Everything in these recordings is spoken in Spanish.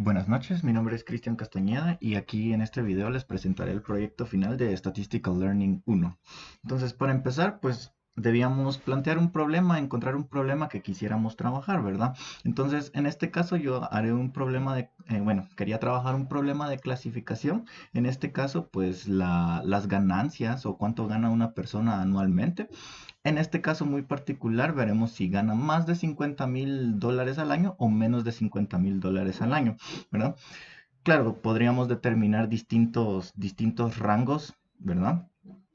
Buenas noches, mi nombre es Cristian Castañeda y aquí en este video les presentaré el proyecto final de Statistical Learning 1. Entonces, para empezar, pues debíamos plantear un problema, encontrar un problema que quisiéramos trabajar, ¿verdad? Entonces, en este caso yo haré un problema quería trabajar un problema de clasificación. En este caso, pues las ganancias o cuánto gana una persona anualmente. En este caso muy particular veremos si gana más de $50,000 al año o menos de $50,000 al año, ¿verdad? Claro, podríamos determinar distintos rangos, ¿verdad?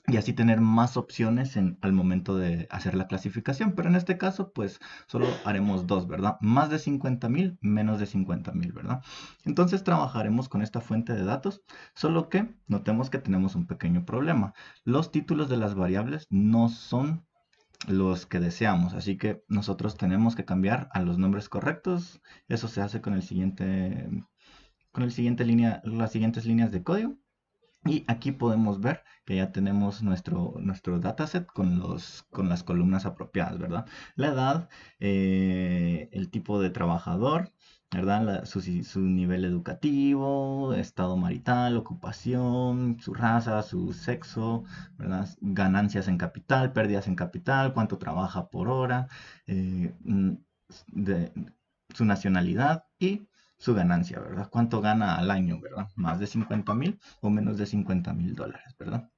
Y así tener más opciones al momento de hacer la clasificación. Pero en este caso, pues solo haremos dos, ¿verdad? Más de 50,000, menos de 50,000, ¿verdad? Entonces trabajaremos con esta fuente de datos, solo que notemos que tenemos un pequeño problema. Los títulos de las variables no son los que deseamos. Así que nosotros tenemos que cambiar a los nombres correctos. Eso se hace las siguientes líneas de código. Y aquí podemos ver que ya tenemos nuestro dataset con las columnas apropiadas, ¿verdad? La edad, el tipo de trabajador, ¿verdad? Su nivel educativo, estado marital, ocupación, su raza, su sexo, ¿verdad? Ganancias en capital, pérdidas en capital, cuánto trabaja por hora, eh, mm, de, su nacionalidad y su ganancia, ¿verdad? ¿Cuánto gana al año, ¿verdad? Más de 50,000 o menos de $50,000, ¿verdad?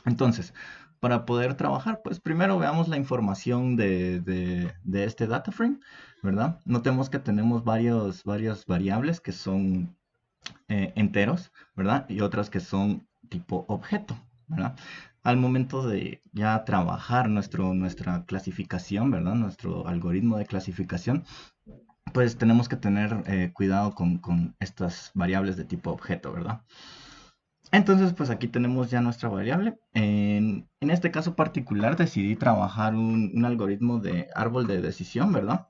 Entonces, para poder trabajar, pues primero veamos la información de este data frame, ¿verdad? Notemos que tenemos varias variables que son enteros, ¿verdad? Y otras que son tipo objeto, ¿verdad? Al momento de ya trabajar nuestra clasificación, ¿verdad? Nuestro algoritmo de clasificación, pues tenemos que tener cuidado con estas variables de tipo objeto, ¿verdad? Entonces, pues aquí tenemos ya nuestra variable. En este caso particular decidí trabajar un algoritmo de árbol de decisión, ¿verdad?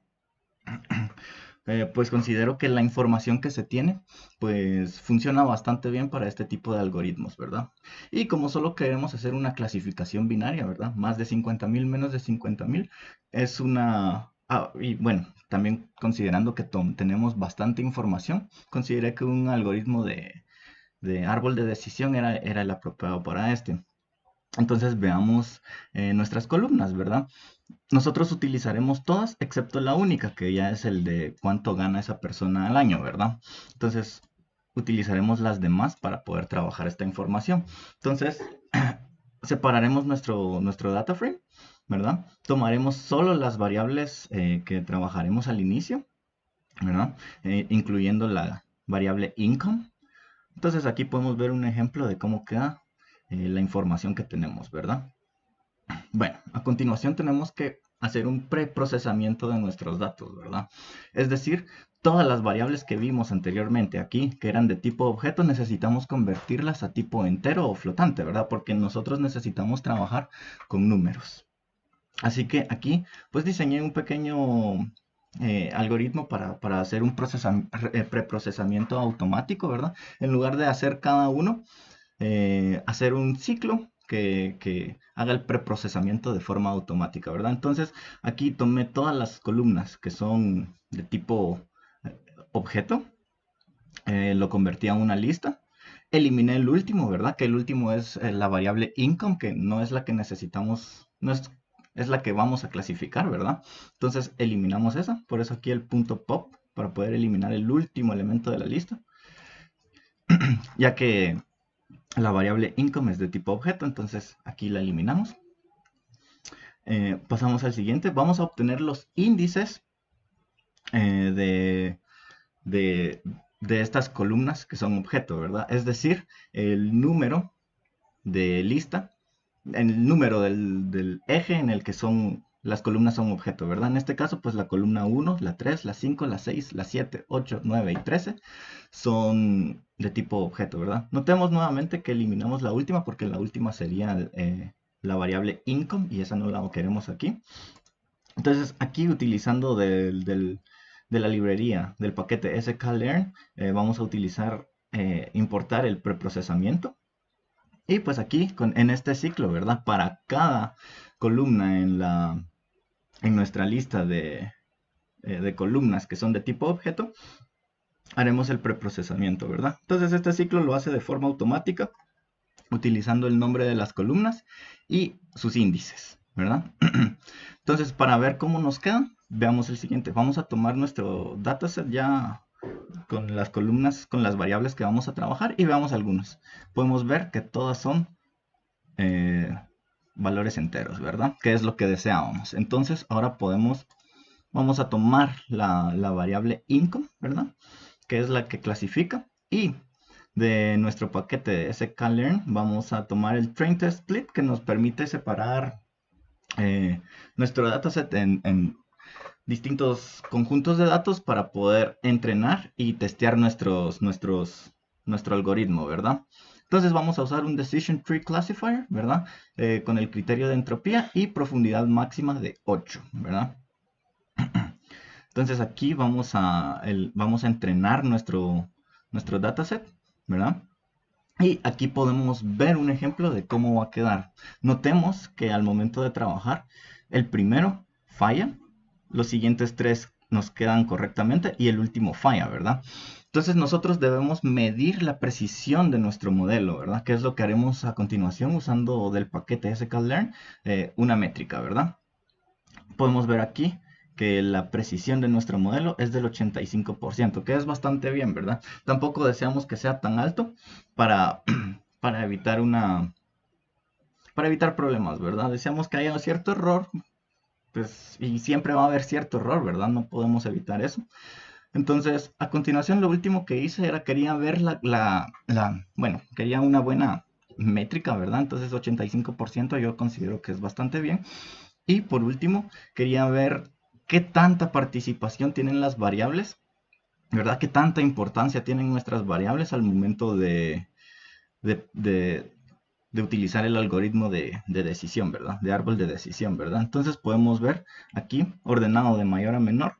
Pues considero que la información que se tiene, pues funciona bastante bien para este tipo de algoritmos, ¿verdad? Y como solo queremos hacer una clasificación binaria, ¿verdad? Más de 50,000, menos de 50,000, es una... y bueno, también considerando que tenemos bastante información, consideré que un algoritmo de árbol de decisión era el apropiado para este. Entonces veamos nuestras columnas, ¿verdad? Nosotros utilizaremos todas excepto la única, que ya es el de cuánto gana esa persona al año, ¿verdad? Entonces utilizaremos las demás para poder trabajar esta información. Entonces separaremos nuestro data frame, ¿verdad? Tomaremos solo las variables que trabajaremos al inicio, ¿verdad? Incluyendo la variable income. Entonces aquí podemos ver un ejemplo de cómo queda la información que tenemos, ¿verdad? Bueno, a continuación tenemos que hacer un preprocesamiento de nuestros datos, ¿verdad? Es decir, todas las variables que vimos anteriormente aquí, que eran de tipo objeto, necesitamos convertirlas a tipo entero o flotante, ¿verdad? Porque nosotros necesitamos trabajar con números. Así que aquí, pues diseñé un pequeño algoritmo para hacer un preprocesamiento automático, ¿verdad? En lugar de hacer cada uno, hacer un ciclo que haga el preprocesamiento de forma automática, ¿verdad? Entonces aquí tomé todas las columnas que son de tipo eh, objeto, lo convertí a una lista, eliminé el último, ¿verdad? Que el último es la variable income, que no es la que necesitamos, no es la que vamos a clasificar, ¿verdad? Entonces eliminamos esa, por eso aquí el punto pop, para poder eliminar el último elemento de la lista, ya que la variable income es de tipo objeto, entonces aquí la eliminamos. Pasamos al siguiente. Vamos a obtener los índices eh, de, de, de estas columnas que son objeto, ¿verdad? Es decir, el número de lista, el número del eje en el que las columnas son objeto, ¿verdad? En este caso, pues la columna 1, la 3, la 5, la 6, la 7, 8, 9 y 13 son de tipo objeto, ¿verdad? Notemos nuevamente que eliminamos la última porque la última sería la variable income y esa no la queremos aquí. Entonces aquí utilizando de la librería del paquete sklearn, vamos a utilizar, importar el preprocesamiento. Y pues aquí en este ciclo, ¿verdad? Para cada columna en nuestra lista de columnas que son de tipo objeto, haremos el preprocesamiento, ¿verdad? Entonces este ciclo lo hace de forma automática, utilizando el nombre de las columnas y sus índices, ¿verdad? Entonces, para ver cómo nos queda, veamos el siguiente. Vamos a tomar nuestro dataset ya con las columnas, con las variables que vamos a trabajar y veamos algunos. Podemos ver que todas son eh, valores enteros, ¿verdad? Que es lo que deseábamos. Entonces, ahora vamos a tomar la variable income, ¿verdad? Que es la que clasifica, y de nuestro paquete de sklearn vamos a tomar el train test split, que nos permite separar nuestro dataset en distintos conjuntos de datos para poder entrenar y testear nuestro algoritmo, ¿verdad? Entonces vamos a usar un Decision Tree Classifier, ¿verdad? Con el criterio de entropía y profundidad máxima de 8, ¿verdad? Entonces aquí vamos a entrenar nuestro dataset, ¿verdad? Y aquí podemos ver un ejemplo de cómo va a quedar. Notemos que al momento de trabajar, el primero falla, los siguientes tres nos quedan correctamente y el último falla, ¿verdad? Entonces nosotros debemos medir la precisión de nuestro modelo, ¿verdad? Que es lo que haremos a continuación usando del paquete sklearn una métrica, ¿verdad? Podemos ver aquí que la precisión de nuestro modelo es del 85%, que es bastante bien, ¿verdad? Tampoco deseamos que sea tan alto para, para evitar para evitar problemas, ¿verdad? Deseamos que haya cierto error, pues, y siempre va a haber cierto error, ¿verdad? No podemos evitar eso. Entonces, a continuación, lo último que hice era quería ver bueno, quería una buena métrica, ¿verdad? Entonces, 85% yo considero que es bastante bien. Y por último, quería ver qué tanta participación tienen las variables, ¿verdad? Qué tanta importancia tienen nuestras variables al momento de, de- de utilizar el algoritmo de decisión, ¿verdad? De árbol de decisión, ¿verdad? Entonces podemos ver aquí, ordenado de mayor a menor,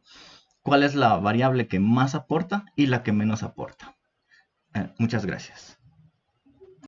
cuál es la variable que más aporta y la que menos aporta. Muchas gracias.